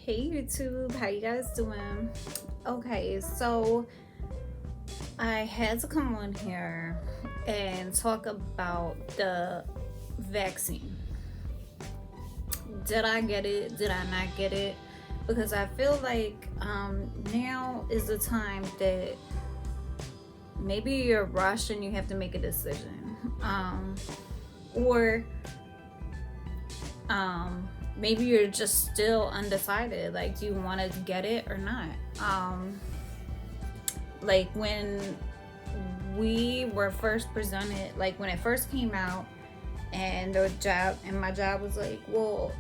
Hey YouTube, how you guys doing? Okay, so I had to come on here and talk about the vaccine. Did I get it? Did I not get it? Because I feel like now is the time that maybe you're rushed and you have to make a decision. Or maybe you're just still undecided, like, do you want to get it or not? Like when we were first presented, like when it first came out, and my job was like, well,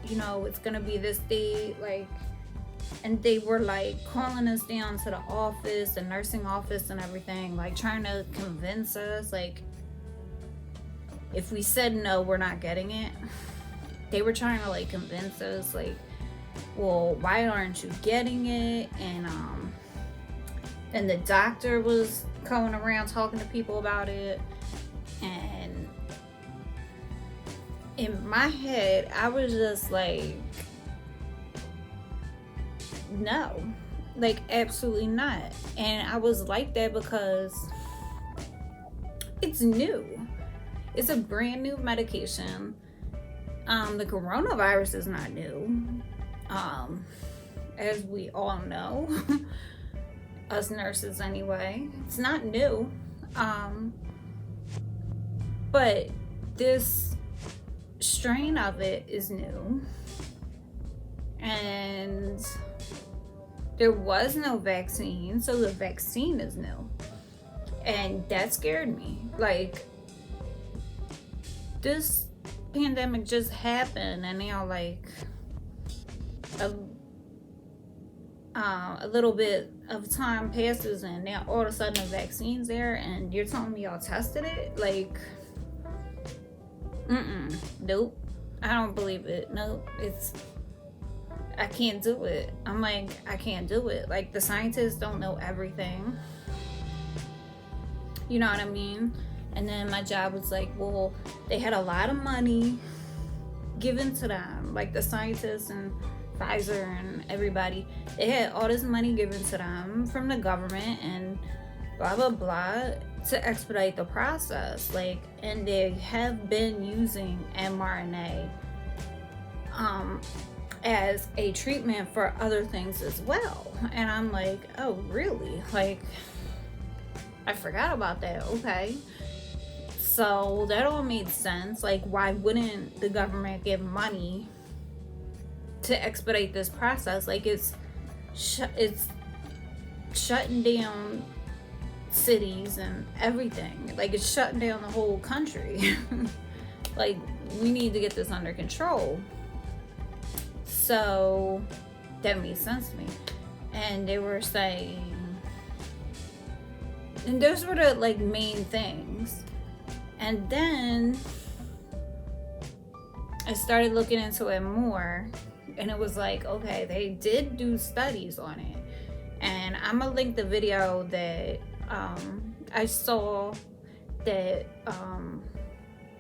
you know, it's gonna be this date, like, and they were like calling us down to the office, the nursing office and everything, like trying to convince us, like, if we said no, we're not getting it. They were trying to like convince us, like, well, why aren't you getting it? And the doctor was going around talking to people about it, and in my head I was just like, no, like absolutely not. And I was like that because it's new. It's a brand new medication. The coronavirus is not new, as we all know. Us nurses anyway, it's not new. But this strain of it is new, and there was no vaccine, so the vaccine is new, and that scared me. Like, this pandemic just happened, and now like a little bit of time passes, and now all of a sudden the vaccine's there, and you're telling me y'all tested it? Like, nope, I don't believe it. Nope, I can't do it. I'm like, I can't do it. Like, the scientists don't know everything, you know what I mean? And then my job was like, well, they had a lot of money given to them, like the scientists and Pfizer and everybody. They had all this money given to them from the government and blah, blah, blah, to expedite the process. Like, and they have been using mRNA as a treatment for other things as well. And I'm like, oh, really? Like, I forgot about that. Okay. So that all made sense. Like, why wouldn't the government give money to expedite this process? Like, it's shutting down cities and everything. Like, it's shutting down the whole country. Like, we need to get this under control. So that made sense to me. And they were saying, and those were the like main things. And then I started looking into it more, and it was like, okay, they did do studies on it. And I'm gonna link the video that I saw that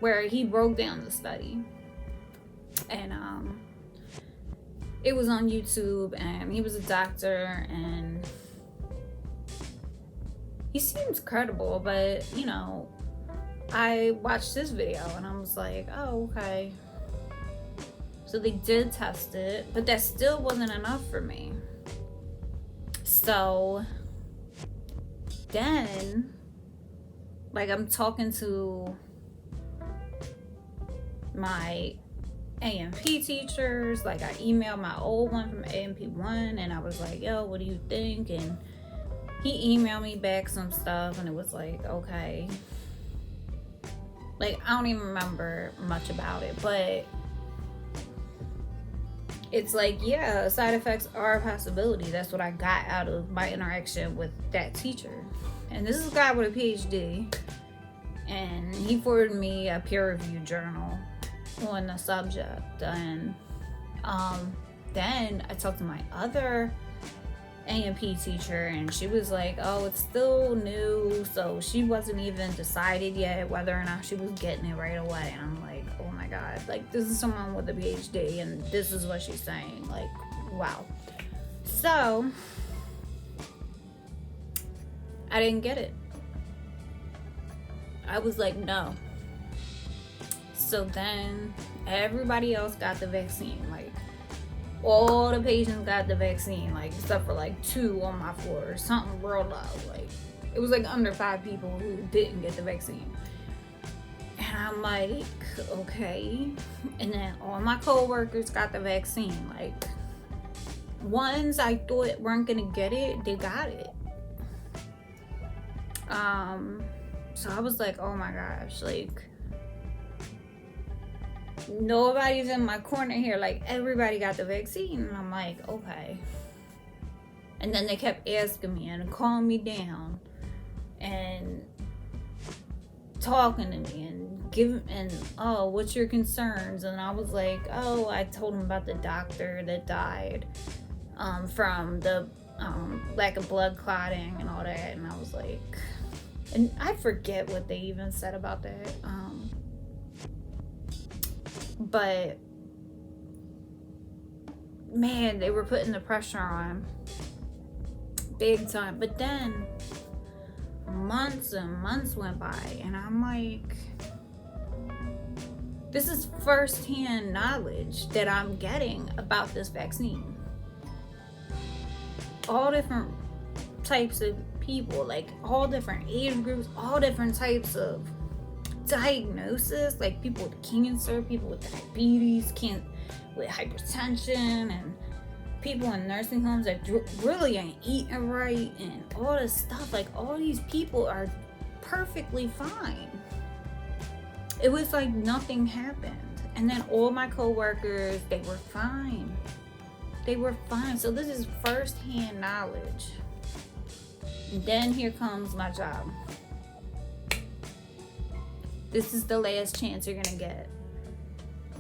where he broke down the study. And it was on YouTube, and he was a doctor, and he seems credible, but you know, I watched this video and I was like, oh, okay. So they did test it, but that still wasn't enough for me. So then, like, I'm talking to my A&P teachers. Like, I emailed my old one from A&P 1, and I was like, yo, what do you think? And he emailed me back some stuff, and it was like, okay. Like, I don't even remember much about it, but it's like, yeah, side effects are a possibility. That's what I got out of my interaction with that teacher. And this is a guy with a PhD, and he forwarded me a peer-reviewed journal on the subject. And then I talked to my other A&P teacher, and she was like, oh, it's still new, so she wasn't even decided yet whether or not she was getting it right away. And I'm like, oh my god, like, this is someone with a PhD, and this is what she's saying. Like, wow. So I didn't get it. I was like, no. So then everybody else got the vaccine. Like, all the patients got the vaccine, like, except for like 2 on my floor, something real low. Like, it was like under 5 people who didn't get the vaccine. And I'm like, okay. And then all my co-workers got the vaccine. Like, ones I thought weren't gonna get it, they got it. So I was like, oh my gosh, like, nobody's in my corner here. Like, everybody got the vaccine. And I'm like, okay. And then they kept asking me and calling me down and talking to me and oh, what's your concerns? And I was like, oh, I told them about the doctor that died from the lack of blood clotting and all that. And I was like, and I forget what they even said about that. But man, they were putting the pressure on big time. But then months and months went by, and I'm like, this is firsthand knowledge that I'm getting about this vaccine. All different types of people, like all different age groups, all different types of diagnosis, like people with cancer, people with diabetes, with hypertension, and people in nursing homes that really ain't eating right, and all this stuff. Like, all these people are perfectly fine. It was like nothing happened. And then all my co-workers, they were fine. They were fine. So this is first-hand knowledge. And then here comes my job. This is the last chance you're gonna get.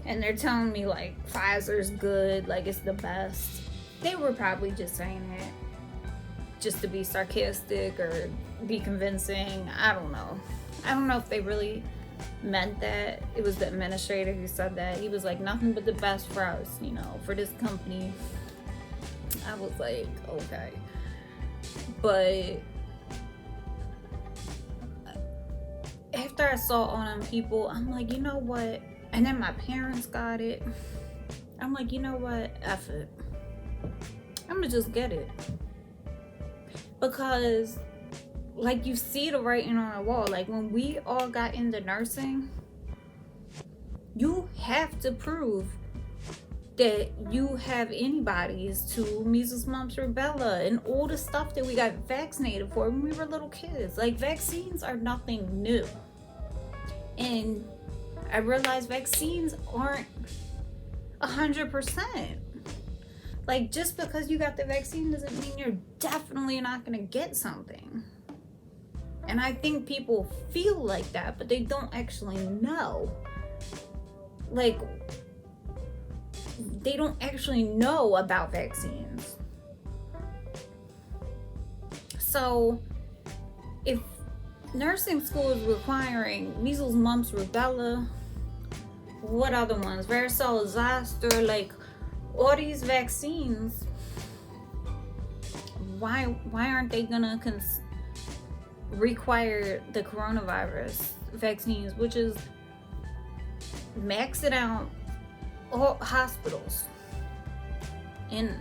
And they're telling me, like, Pfizer's good, like, it's the best. They were probably just saying it just to be sarcastic or be convincing. I don't know. I don't know if they really meant that. It was the administrator who said that. He was like, nothing but the best for us, you know, for this company. I was like, okay. But after I saw all them people, I'm like, you know what? And then my parents got it. I'm like, you know what? F it. I'm gonna just get it. Because, like, you see the writing on the wall. Like, when we all got into nursing, you have to prove that you have antibodies to measles, mumps, rubella, and all the stuff that we got vaccinated for when we were little kids. Like, vaccines are nothing new. And I realized vaccines aren't 100%. Like, just because you got the vaccine doesn't mean you're definitely not gonna get something. And I think people feel like that, but they don't actually know. Like, they don't actually know about vaccines. So, if nursing school is requiring measles, mumps, rubella, what other ones? Varicella zoster, like, all these vaccines, why aren't they gonna require the coronavirus vaccines, which is maxing out all hospitals in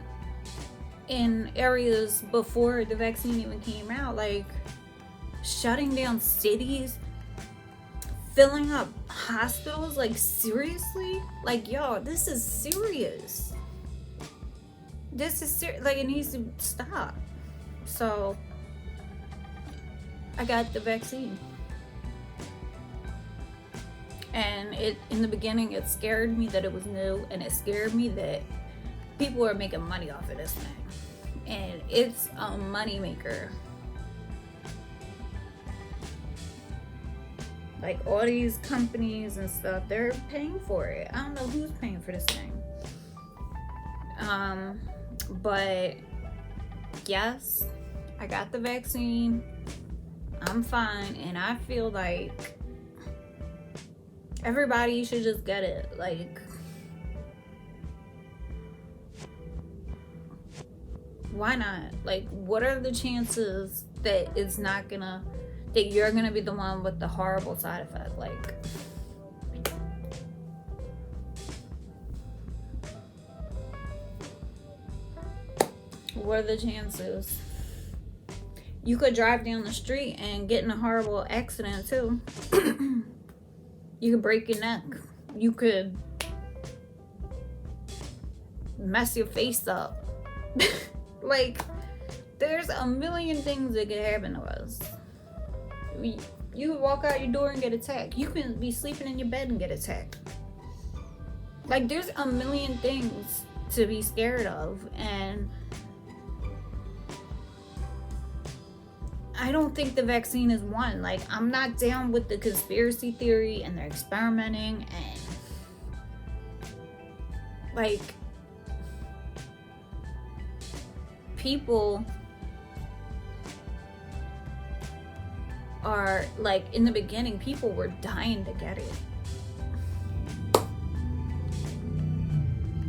areas before the vaccine even came out, like shutting down cities, filling up hospitals? Like, seriously? Like, yo, this is serious. This is serious. Like, it needs to stop. So I got the vaccine, and in the beginning it scared me that it was new, and it scared me that people are making money off of this thing, and it's a money maker. Like, all these companies and stuff, they're paying for it. I don't know who's paying for this thing. But yes, I got the vaccine. I'm fine, and I feel like everybody should just get it. Like, Why not? Like, what are the chances that it's not gonna, that you're gonna be the one with the horrible side effect? Like, what are the chances? You could drive down the street and get in a horrible accident too. You could break your neck. You could mess your face up. Like, there's a million things that could happen to us. You could walk out your door and get attacked. You can be sleeping in your bed and get attacked. Like, there's a million things to be scared of, and I don't think the vaccine is one. Like, I'm not down with the conspiracy theory and they're experimenting, and like, people are like, in the beginning, people were dying to get it.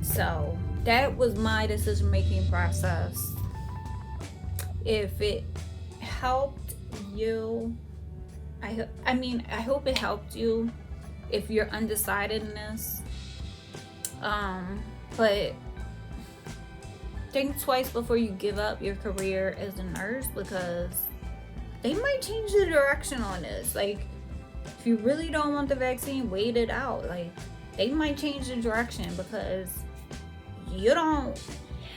So that was my decision-making process. If it helped you, I mean, I hope it helped you if you're undecided in this. But think twice before you give up your career as a nurse, because they might change the direction on this. Like, if you really don't want the vaccine, wait it out. Like, they might change the direction, because you don't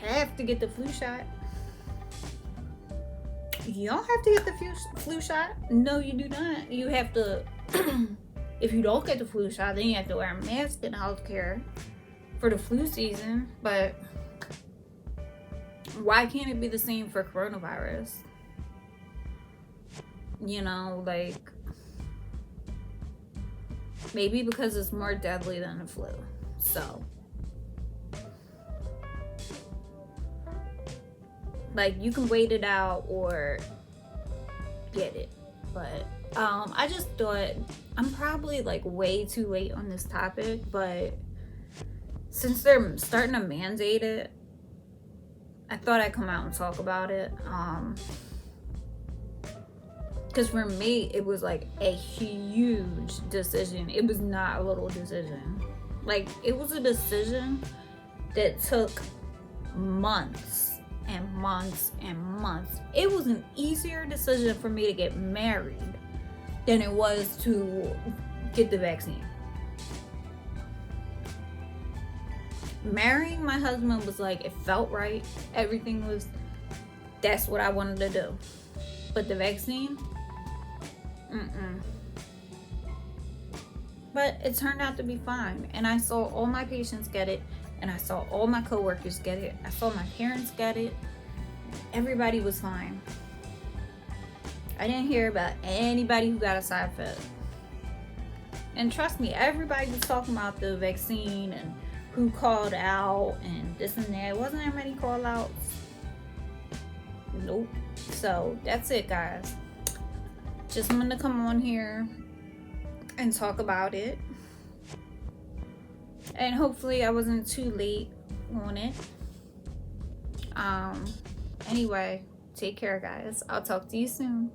have to get the flu shot. You don't have to get the flu shot. No, you do not. You have to, if you don't get the flu shot, then you have to wear a mask in healthcare for the flu season. But why can't it be the same for coronavirus? You know, like, maybe because it's more deadly than the flu. So, like, you can wait it out or get it. But I just thought, I'm probably like way too late on this topic, but since they're starting to mandate it, I thought I'd come out and talk about it. Because for me, it was like a huge decision. It was not a little decision. Like, it was a decision that took months and months and months. It was an easier decision for me to get married than it was to get the vaccine. Marrying my husband was like, it felt right. Everything was, that's what I wanted to do. But the vaccine, But it turned out to be fine. And I saw all my patients get it. And I saw all my coworkers get it. I saw my parents get it. Everybody was fine. I didn't hear about anybody who got a side effect. And trust me, everybody was talking about the vaccine and who called out and this and that. Wasn't there many call outs? Nope. So that's it, guys. Just wanted to come on here and talk about it. And hopefully I wasn't too late on it. Anyway, take care, guys. I'll talk to you soon.